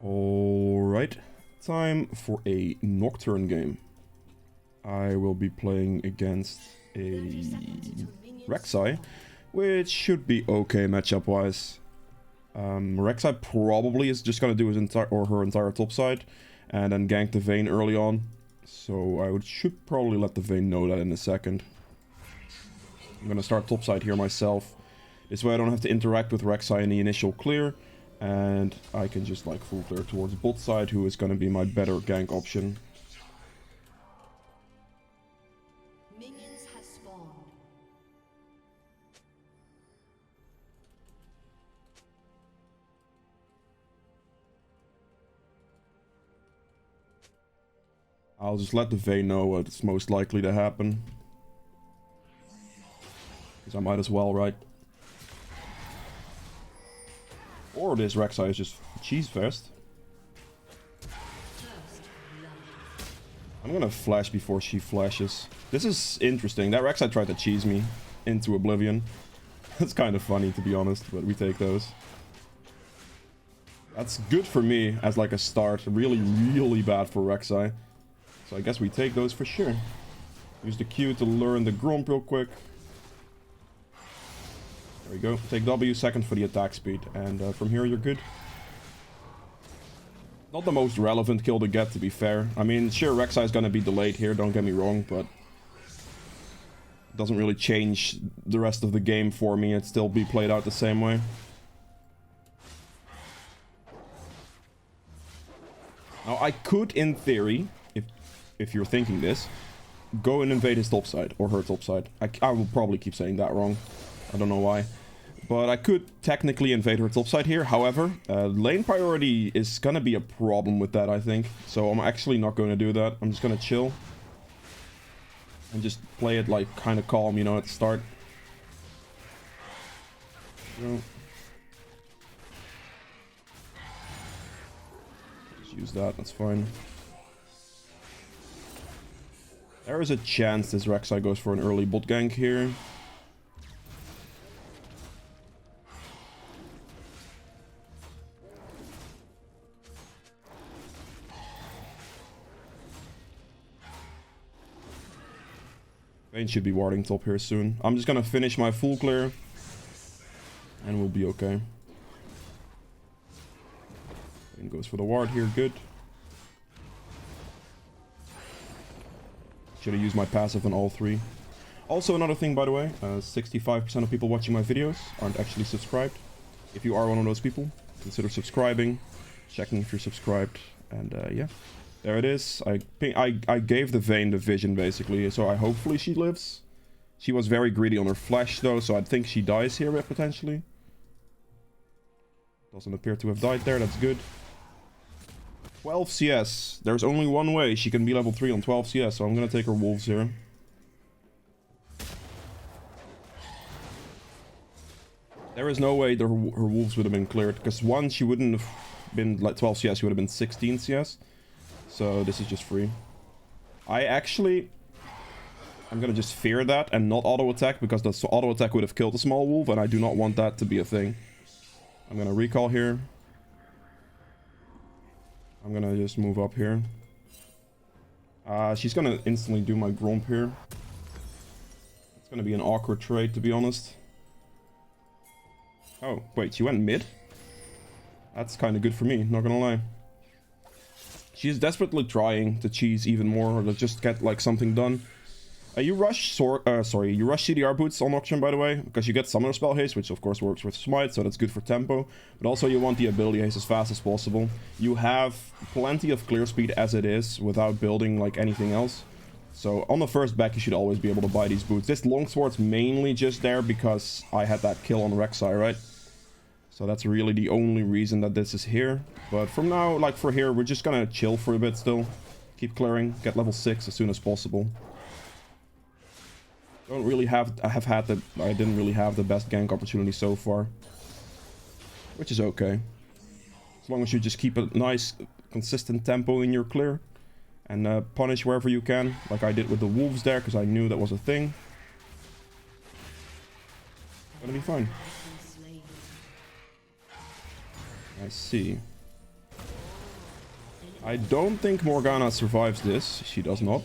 Alright, time for a Nocturne game. I will be playing against a Rek'Sai, which should be okay matchup-wise. Rek'Sai probably is just gonna do his her entire top side, and then gank the Vayne early on. So I should probably let the Vayne know that in a second. I'm gonna start top side here myself. This way I don't have to interact with Rek'Sai in the initial clear. And I can just like full clear towards bot side, who is going to be my better gank option. Minions have spawned. I'll just let the Vayne know what's most likely to happen. Because I might as well, right? Or this Rek'Sai is just cheese fest. I'm gonna flash before she flashes. This is interesting. That Rek'Sai tried to cheese me into oblivion. That's kind of funny, to be honest, but we take those. That's good for me as like a start. Really, really bad for Rek'Sai. So I guess we take those for sure. Use the Q to learn the Gromp real quick. There we go. Take W second for the attack speed. And from here, you're good. Not the most relevant kill to get, to be fair. I mean, sure, Rek'Sai is going to be delayed here, don't get me wrong, but it doesn't really change the rest of the game for me. It'd still be played out the same way. Now, I could, in theory, if you're thinking this, go and invade his top side, or her top side. I will probably keep saying that wrong. I don't know why. But I could technically invade her top side here. However, lane priority is going to be a problem with that, I think. So I'm actually not going to do that. I'm just going to chill. And just play it like kind of calm, you know, at the start. Just use that, that's fine. There is a chance this Rek'Sai goes for an early bot gank here. Vayne should be warding top here soon. I'm just gonna finish my full clear. And we'll be okay. Vayne goes for the ward here, good. Should have used my passive on all three. Also, another thing, by the way, 65% of people watching my videos aren't actually subscribed. If you are one of those people, consider subscribing, checking if you're subscribed, and yeah. There it is. I gave the Vayne the vision, basically, so hopefully she lives. She was very greedy on her flash, though, so I think she dies here, potentially. Doesn't appear to have died there, that's good. 12 CS. There's only one way she can be level 3 on 12 CS, so I'm gonna take her wolves here. There is no way her wolves would have been cleared, because one, she wouldn't have been like 12 CS, she would have been 16 CS. So this is just free. I'm gonna just fear that and not auto attack, because the auto attack would have killed the small wolf, and I do not want that to be a thing. I'm gonna recall here. I'm gonna just move up here. She's gonna instantly do my Gromp here. It's gonna be an awkward trade, to be honest. Oh, wait, she went mid? That's kind of good for me, not gonna lie. She's desperately trying to cheese even more, or to just get like something done. You rush CDR boots on Nocturne, by the way, because you get Summoner Spell Haste, which of course works with Smite, so that's good for tempo. But also you want the ability haste as fast as possible. You have plenty of clear speed as it is, without building like anything else. So on the first back you should always be able to buy these boots. This longsword's mainly just there because I had that kill on Rek'Sai, right? So that's really the only reason that this is here. But from now, like for here, we're just gonna chill for a bit still. Keep clearing, get level 6 as soon as possible. I didn't really have the best gank opportunity so far. Which is okay. As long as you just keep a nice, consistent tempo in your clear. And punish wherever you can, like I did with the wolves there, because I knew that was a thing. Gonna be fine. I see. I don't think Morgana survives this. She does not.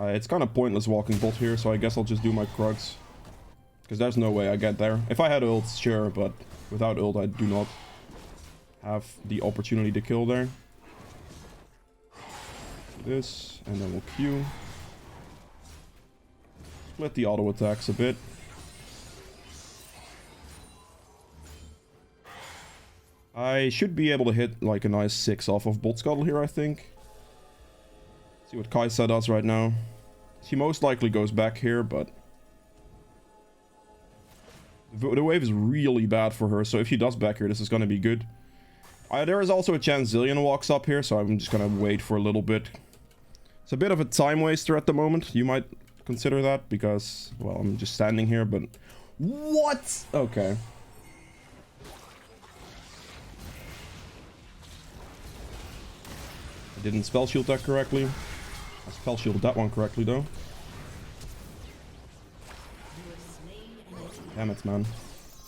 It's kind of pointless walking bot here, so I guess I'll just do my Krugs. Because there's no way I get there. If I had ult, sure, but without ult I do not have the opportunity to kill there. This, and then we'll Q. Split the auto attacks a bit. I should be able to hit like a nice 6 off of Bot Scuttle here, I think. See what Kaisa does right now. She most likely goes back here, but the wave is really bad for her, so if she does back here, this is going to be good. There is also a chance Zilean walks up here, so I'm just going to wait for a little bit. It's a bit of a time waster at the moment. You might consider that because, well, I'm just standing here, but... What? Okay. I didn't spell shield that correctly. I spell shielded that one correctly, though. Damn it, man.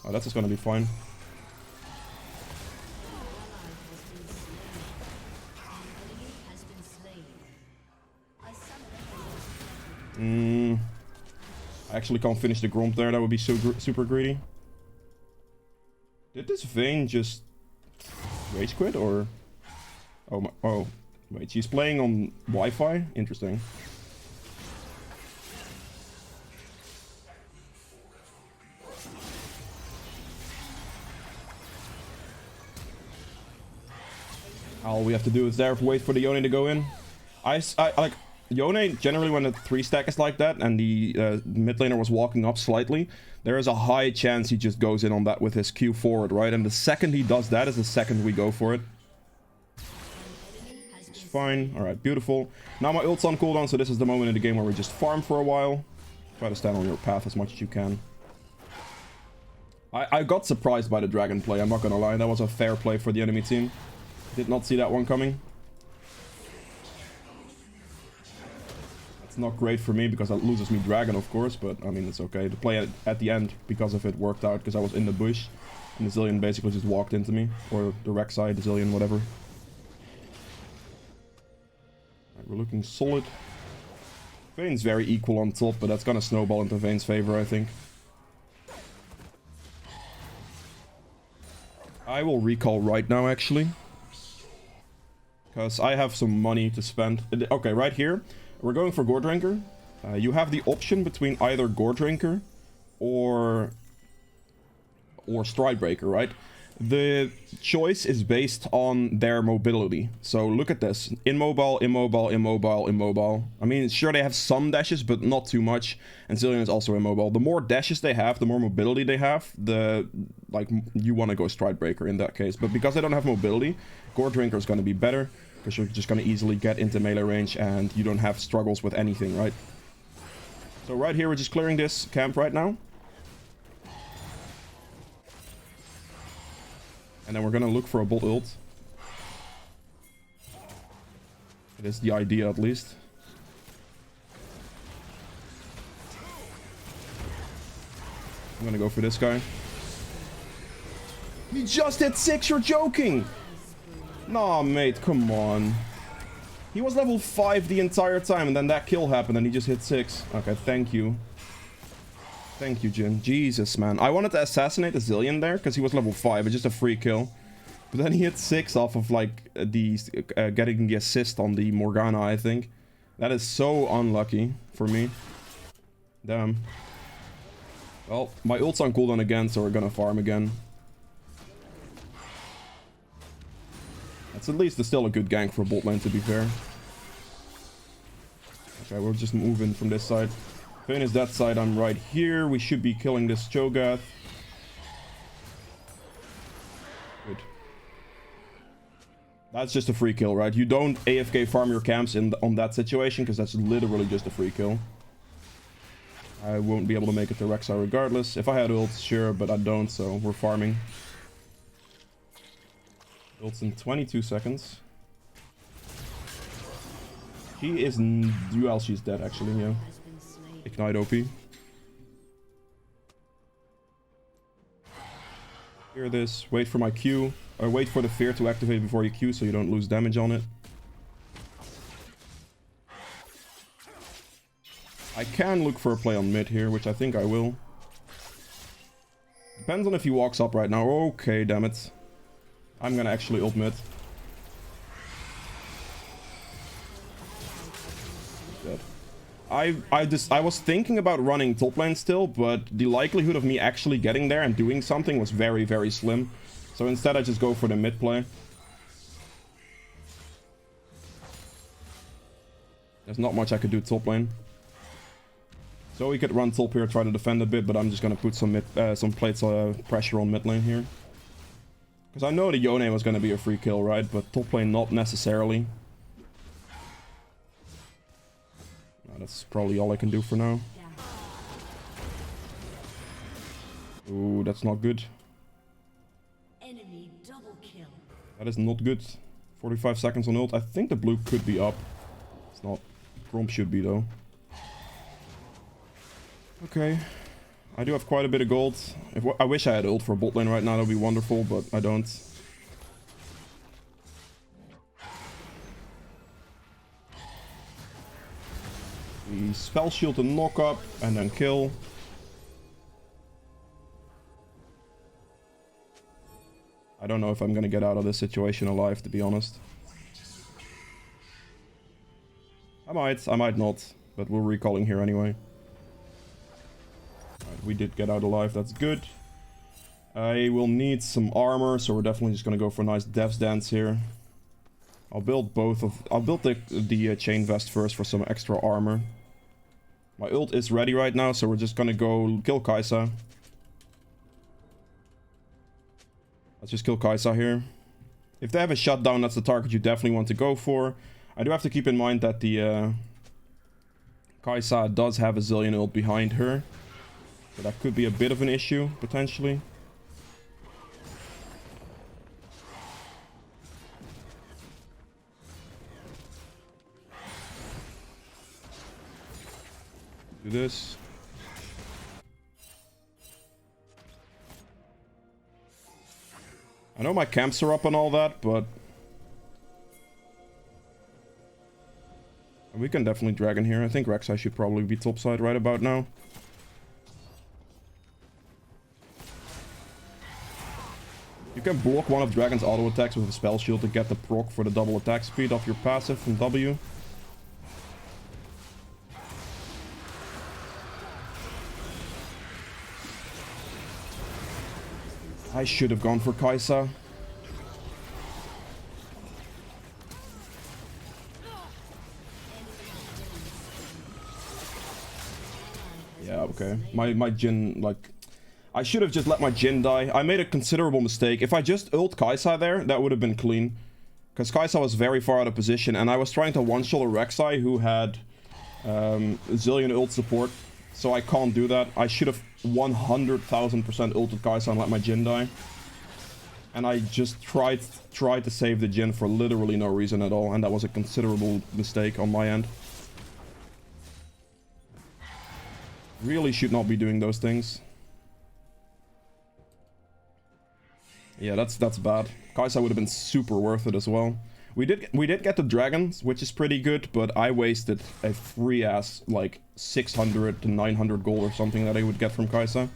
Oh, that's just gonna be fine. I actually can't finish the Gromp there. That would be so super greedy. Did this Vayne just rage quit, or... Oh, my... Oh. Wait, she's playing on Wi-Fi? Interesting. All we have to do is wait for the Yone to go in. I like Yone generally when the 3-stack is like that and the mid laner was walking up slightly, there is a high chance he just goes in on that with his Q forward, right? And the second he does that is the second we go for it. It's fine. Alright, beautiful. Now my ult's on cooldown, so this is the moment in the game where we just farm for a while. Try to stand on your path as much as you can. I got surprised by the dragon play, I'm not gonna lie. That was a fair play for the enemy team. Did not see that one coming. It's not great for me because that loses me dragon, of course, but I mean, it's okay. The play at the end, because of it, worked out because I was in the bush and the Zilean basically just walked into me, or the Rek'Sai, the Zilean, whatever. Right, we're looking solid. Vayne's very equal on top, but that's gonna snowball into Vayne's favor, I think. I will recall right now, actually. Because I have some money to spend. Okay, right here, we're going for Gore Drinker. You have the option between either Gore Drinker or Stridebreaker, right? The choice is based on their mobility. So look at this. Immobile, immobile, immobile, immobile. I mean, sure, they have some dashes, but not too much. And Zilean is also immobile. The more dashes they have, the more mobility they have, the, like, you want to go Stridebreaker in that case. But because they don't have mobility, Gore Drinker is going to be better. Because you're just going to easily get into melee range and you don't have struggles with anything, right? So right here, we're just clearing this camp right now. And then we're going to look for a bot ult. It is the idea, at least. I'm going to go for this guy. He just hit 6, you're joking! Nah, mate, come on. He was level 5 the entire time, and then that kill happened, and he just hit 6. Okay, thank you. Thank you, Jin. Jesus, man. I wanted to assassinate the Zilean there, because he was level 5. It's just a free kill. But then he hit 6 off of, like, getting the assist on the Morgana, I think. That is so unlucky for me. Damn. Well, my ult's on cooldown again, so we're gonna farm again. That's at least still a good gank for bot lane, to be fair. Okay, we're just moving from this side. Vayne is that side, I'm right here. We should be killing this Cho'Gath. Good. That's just a free kill, right? You don't AFK farm your camps on that situation, because that's literally just a free kill. I won't be able to make it to Rek'Sai regardless. If I had ult, sure, but I don't, so we're farming. Ult's in 22 seconds. She is... Well, she's dead, actually, yeah. Ignite OP. Fear this. Wait for my Q. Or wait for the fear to activate before you Q so you don't lose damage on it. I can look for a play on mid here, which I think I will. Depends on if he walks up right now. Okay, damn it. I'm gonna actually ult mid. Dead. I was thinking about running top lane still, but the likelihood of me actually getting there and doing something was very, very slim. So instead I just go for the mid play. There's not much I could do top lane. So we could run top here, try to defend a bit, but I'm just gonna put some plates pressure on mid lane here. Because I know the Yone was gonna be a free kill, right? But top lane not necessarily. That's probably all I can do for now. Ooh, that's not good. Enemy double kill. That is not good. 45 seconds on ult. I think the blue could be up. It's not. Gromp should be though. Okay. I do have quite a bit of gold. I wish I had ult for bot lane right now. That would be wonderful, but I don't. The spell shield to knock up and then kill. I don't know if I'm gonna get out of this situation alive, to be honest. I might not, but we're recalling here anyway. Right, we did get out alive, that's good. I will need some armor, so we're definitely just gonna go for a nice Dev's Dance here. I'll build the chain vest first for some extra armor. My ult is ready right now, so we're just gonna go kill Kai'Sa. Let's just kill Kai'Sa here. If they have a shutdown, that's the target you definitely want to go for. I do have to keep in mind that the Kai'Sa does have a Zillion ult behind her. So that could be a bit of an issue, potentially. Do this. I know my camps are up and all that, but we can definitely dragon here. I think Rek'Sai should probably be topside right about now. You can block one of Dragon's auto attacks with a spell shield to get the proc for the double attack speed off your passive from W. I should have gone for Kai'Sa. Yeah, okay. My Jhin, like... I should have just let my Jhin die. I made a considerable mistake. If I just ult Kai'Sa there, that would have been clean. Because Kai'Sa was very far out of position, and I was trying to one-shot a Rek'Sai who had Zillion ult support. So I can't do that. I should have 100,000% ulted Kai'Sa and let my Jhin die. And I just tried to save the Jhin for literally no reason at all, and that was a considerable mistake on my end. Really should not be doing those things. Yeah, that's bad. Kai'Sa would have been super worth it as well. We did get the dragons, which is pretty good, but I wasted a free ass like 600 to 900 gold or something that I would get from Kai'Sa.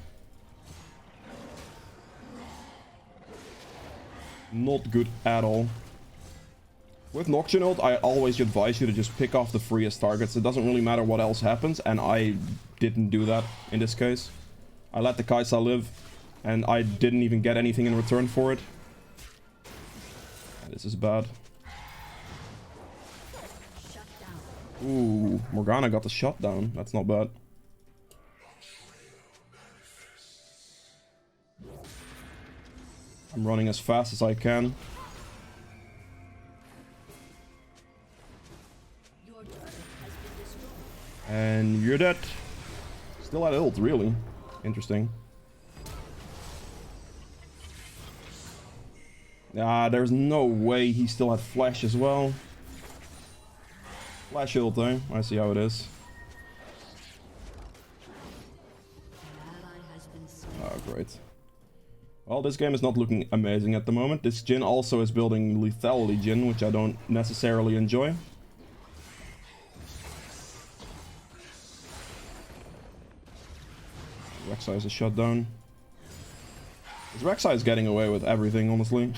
Not good at all. With Nocturne ult, I always advise you to just pick off the freest targets. It doesn't really matter what else happens, and I didn't do that in this case. I let the Kai'Sa live, and I didn't even get anything in return for it. This is bad. Ooh, Morgana got the shutdown. That's not bad. I'm running as fast as I can. And you're dead. Still at ult, really. Interesting. Ah, there's no way he still had flash as well. Flash ult though. I see how it is. Oh, great. Well, this game is not looking amazing at the moment. This Jhin also is building lethality Jhin, which I don't necessarily enjoy. Rek'Sai is a shutdown. This Rek'Sai is getting away with everything, honestly.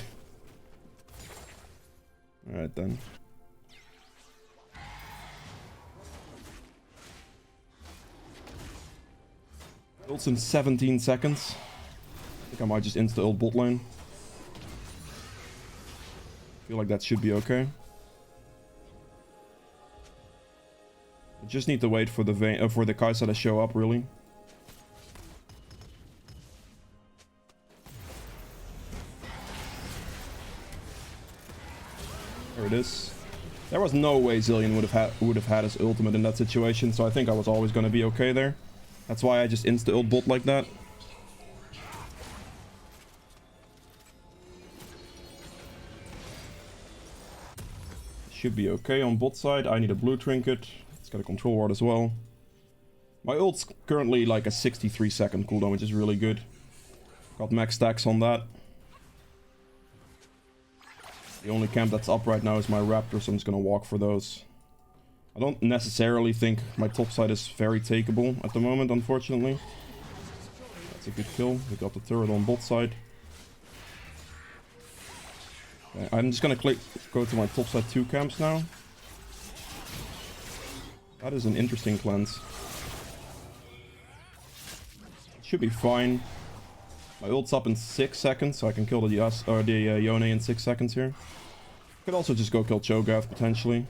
Alright then. Ults in 17 seconds. I think I might just insta-ult bot lane. Feel like that should be okay. I just need to wait for the Kai'Sa to show up, really. There it is. There was no way Zilean would have had his ultimate in that situation, so I think I was always going to be okay there. That's why I just insta-ult bot like that. Should be okay on bot side. I need a blue trinket. It's got a control ward as well. My ult's currently like a 63 second cooldown, which is really good. Got max stacks on that. The only camp that's up right now is my Raptor, so I'm just gonna walk for those. I don't necessarily think my top side is very takeable at the moment, unfortunately. That's a good kill. We got the turret on bot side. Okay, I'm just gonna go to my top side 2 camps now. That is an interesting cleanse. It should be fine. My ult's up in 6 seconds, so I can kill the Yone in 6 seconds here. Could also just go kill Cho'Gath, potentially.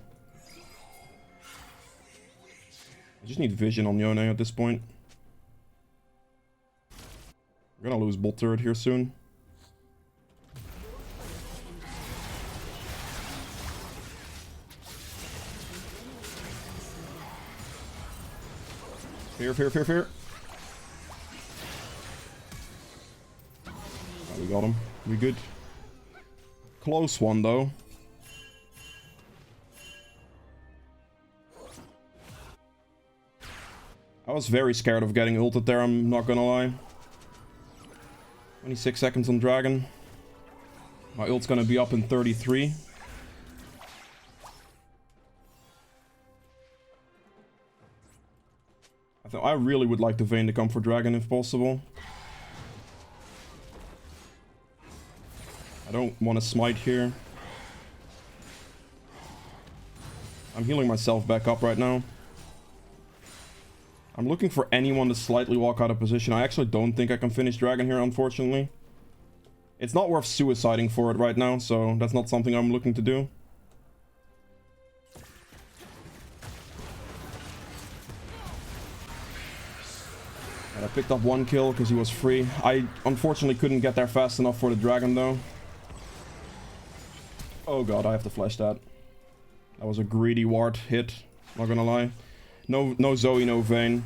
I just need vision on Yone at this point. We're gonna lose bot turret here soon. Fear. Oh, we got him. We good. Close one, though. I was very scared of getting ulted there, I'm not gonna lie. 26 seconds on Dragon. My ult's gonna be up in 33. I really would like the Vayne to come for Dragon if possible. I don't want to smite here. I'm healing myself back up right now. I'm looking for anyone to slightly walk out of position. I actually don't think I can finish Dragon here, unfortunately. It's not worth suiciding for it right now, so that's not something I'm looking to do. And I picked up 1 kill because he was free. I unfortunately couldn't get there fast enough for the Dragon, though. Oh god, I have to flash that. That was a greedy ward hit, not gonna lie. No Zoe, no Vayne.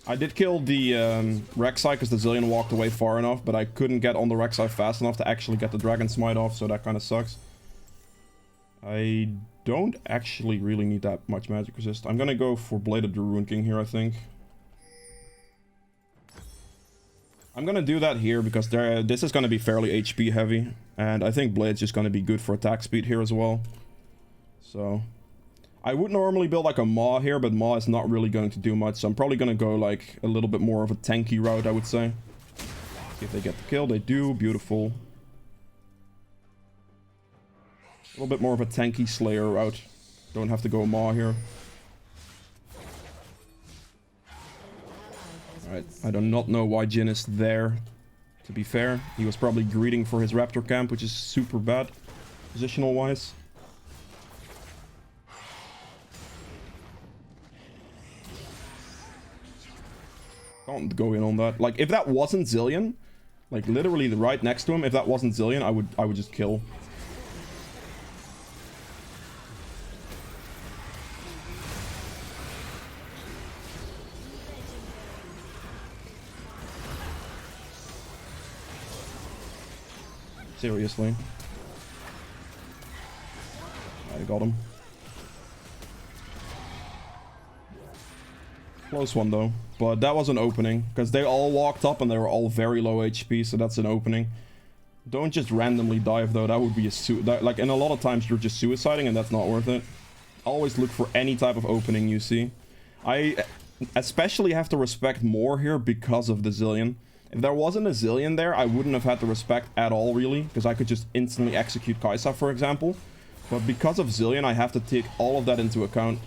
I did kill the Rek'Sai because the Zilean walked away far enough, but I couldn't get on the Rek'Sai fast enough to actually get the Dragon Smite off, so that kind of sucks. I don't actually really need that much magic resist. I'm gonna go for Blade of the Ruin King here, I think. I'm gonna do that here because this is gonna be fairly HP heavy, and I think Blade's just gonna be good for attack speed here as well. So I would normally build like a Maw here, but Maw is not really going to do much, so I'm probably gonna go like a little bit more of a tanky route, I would say. See if they get the kill. They do. Beautiful. A little bit more of a tanky Slayer route. Don't have to go Maw here. Alright, I do not know why Jhin is there, to be fair. He was probably greeting for his Raptor camp, which is super bad, positional-wise. Can't go in on that. Like, if that wasn't Zilean, like, literally right next to him, if that wasn't Zilean, I would just kill. Seriously. I got him. Close one though, but that was an opening because they all walked up and they were all very low HP, so that's an opening. Don't just randomly dive though, that would be a like, and a lot of times you're just suiciding and that's not worth it. Always look for any type of opening you see. I especially have to respect more here because of the Zillion. If there wasn't a Zillion there, I wouldn't have had to respect at all really, because I could just instantly execute Kai'Sa, for example. But because of Zillion, I have to take all of that into account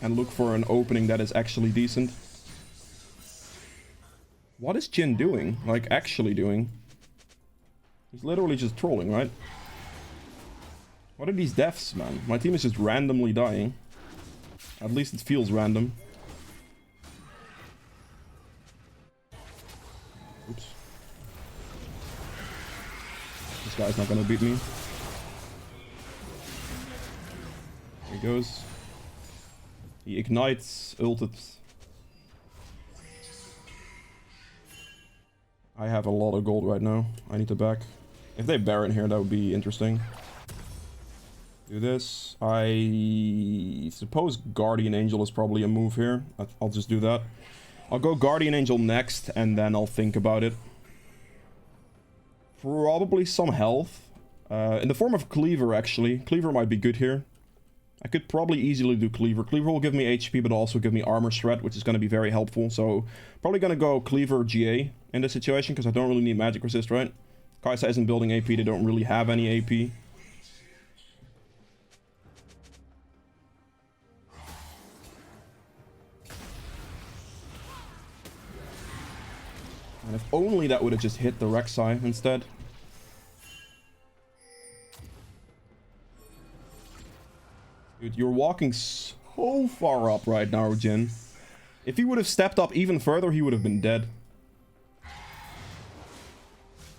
and look for an opening that is actually decent. What is Jhin doing? Like, actually doing? He's literally just trolling, right? What are these deaths, man? My team is just randomly dying. At least it feels random. Oops. This guy's not gonna beat me. There he goes. He ignites, ulted. I have a lot of gold right now. I need to back. If they Baron here, that would be interesting. Do this. I suppose Guardian Angel is probably a move here. I'll just do that. I'll go Guardian Angel next, and then I'll think about it. Probably some health. In the form of Cleaver, actually. Cleaver might be good here. I could probably easily do Cleaver. Cleaver will give me HP, but also give me Armor Shred, which is going to be very helpful. So, probably going to go Cleaver GA in this situation, because I don't really need Magic Resist, right? Kai'Sa isn't building AP, they don't really have any AP. And if only that would have just hit the Rek'Sai instead. Dude, you're walking so far up right now, Jhin. If he would have stepped up even further, he would have been dead.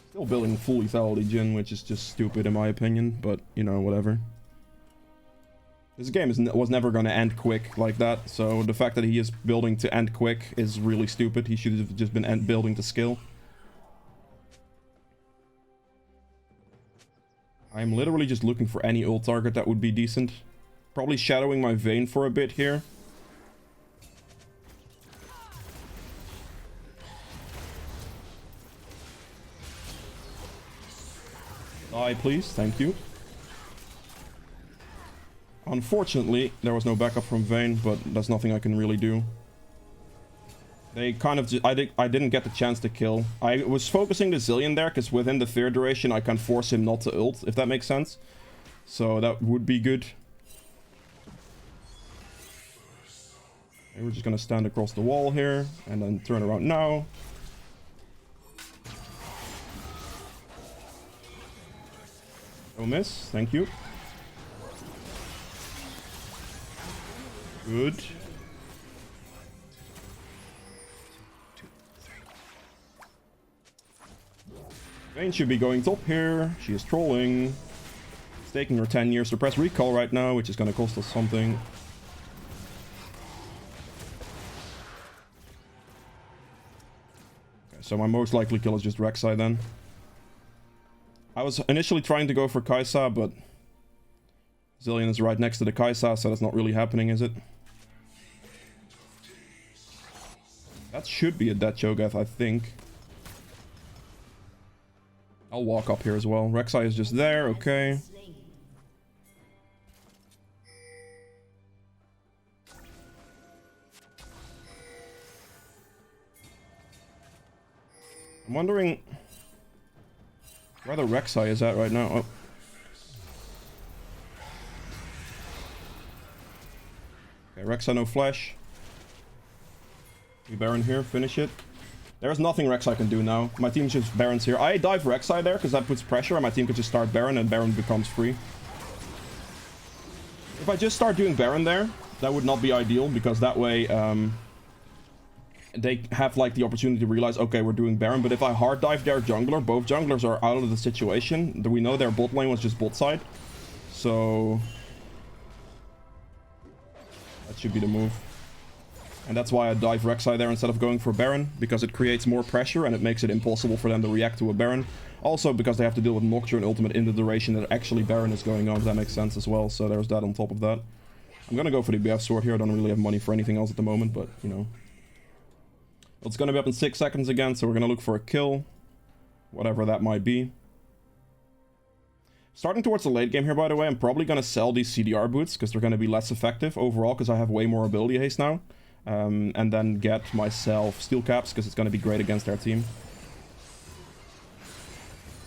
Still building full lethality Jhin, which is just stupid in my opinion, but, you know, whatever. This game was never going to end quick like that, so the fact that he is building to end quick is really stupid. He should have just been building to skill. I'm literally just looking for any ult target that would be decent. Probably shadowing my Vayne for a bit here. Die, please. Thank you. Unfortunately, there was no backup from Vayne, but there's nothing I can really do. They kind of... I didn't get the chance to kill. I was focusing the Zillion there, because within the fear duration, I can force him not to ult, if that makes sense. So that would be good. Okay, we're just going to stand across the wall here, and then turn around now. No miss. Thank you. Good. Vayne should be going top here. She is trolling. It's taking her 10 years to press recall right now, which is going to cost us something. Okay, so my most likely kill is just Rek'Sai then. I was initially trying to go for Kai'Sa, but Zillion is right next to the Kai'Sa, so that's not really happening, is it? That should be a dead Cho'Gath, I think. I'll walk up here as well. Rek'Sai is just there, okay. I'm wondering where the Rek'Sai is at right now. Oh. Okay, Rek'Sai no flash. We Baron here, finish it. There's nothing Rek'Sai can do now. My team's just Barons here. I dive Rek'Sai there because that puts pressure and my team could just start Baron and Baron becomes free. If I just start doing Baron there, that would not be ideal because that way they have like the opportunity to realize, okay, we're doing Baron. But if I hard dive their jungler, both junglers are out of the situation. We know their bot lane was just bot side. So that should be the move. And that's why I dive Rek'Sai there instead of going for Baron, because it creates more pressure and it makes it impossible for them to react to a Baron. Also because they have to deal with Nocturne ultimate in the duration that actually Baron is going on, if that makes sense as well. So there's that on top of that. I'm gonna go for the BF sword here. I don't really have money for anything else at the moment, but, you know, It's gonna be up in 6 seconds again, so we're gonna look for a kill. Whatever that might be. Starting towards the late game here, by the way, I'm probably going to sell these CDR boots because they're going to be less effective overall because I have way more ability haste now. And then get myself steel caps because it's going to be great against their team.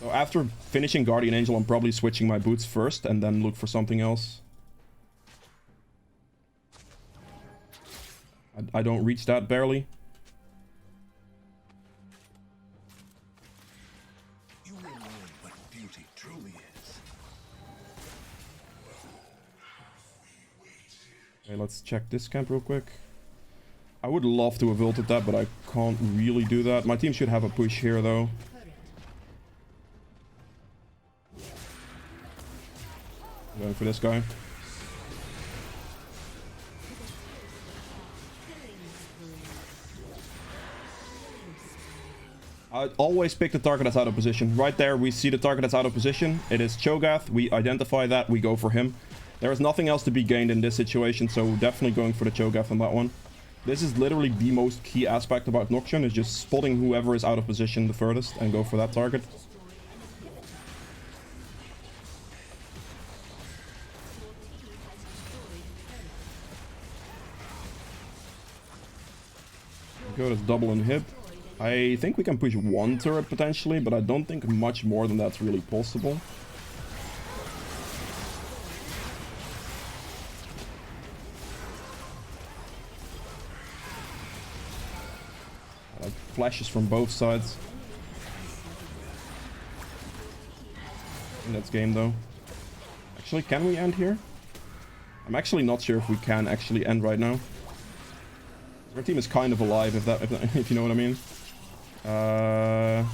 So after finishing Guardian Angel, I'm probably switching my boots first and then look for something else. I don't reach that barely. Okay, let's check this camp real quick. I would love to have ulted that, but I can't really do that. My team should have a push here, though. I'm going for this guy. I always pick the target that's out of position. Right there, we see the target that's out of position. It is Cho'Gath. We identify that. We go for him. There is nothing else to be gained in this situation, so definitely going for the Cho'Gath on that one. This is literally the most key aspect about Nocturne, is just spotting whoever is out of position the furthest and go for that target. Go to double inhib. I think we can push one turret potentially, but I don't think much more than that's really possible. Flashes from both sides. I think that's game though. Actually, can we end here? I'm actually not sure if we can actually end right now. Our team is kind of alive, if you know what I mean. I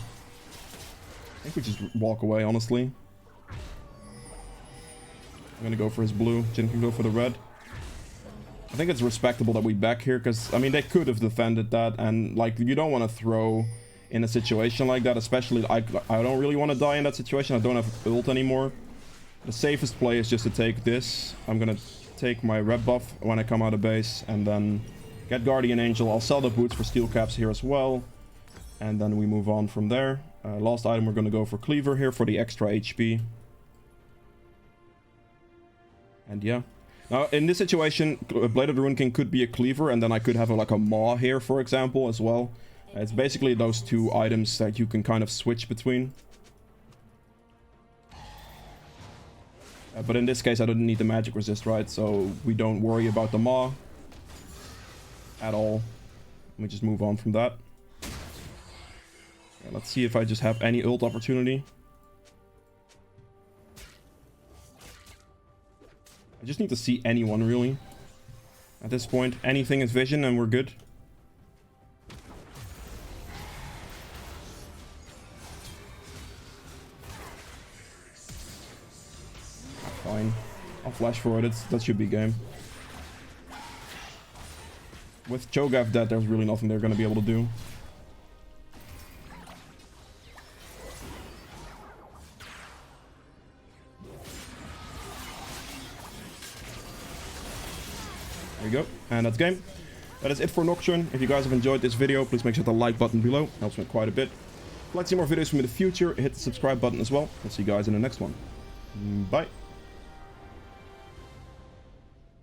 think we just walk away, honestly. I'm gonna go for his blue. Jin can go for the red. I think it's respectable that we back here, because, I mean, they could have defended that, and, like, you don't want to throw in a situation like that, especially, I don't really want to die in that situation. I don't have ult anymore. The safest play is just to take this. I'm gonna take my red buff when I come out of base, and then get Guardian Angel. I'll sell the boots for steel caps here as well, and then we move on from there. Last item, we're gonna go for Cleaver here for the extra HP. And yeah. Now, in this situation, Blade of the Rune King could be a Cleaver, and then I could have like a Maw here, for example, as well. It's basically those two items that you can kind of switch between. But in this case, I don't need the magic resist, right? So we don't worry about the Maw at all. Let me just move on from that. Okay, let's see if I just have any ult opportunity. I just need to see anyone, really. At this point, anything is vision and we're good. Fine. I'll flash forward. That should be game. With Cho'Gath dead, there's really nothing they're going to be able to do. There you go, and that's game. That is it for Nocturne. If you guys have enjoyed this video, please make sure to like button below. Helps me quite a bit. If you'd like to see more videos from me in the future, hit the subscribe button as well. I'll see you guys in the next one. Bye.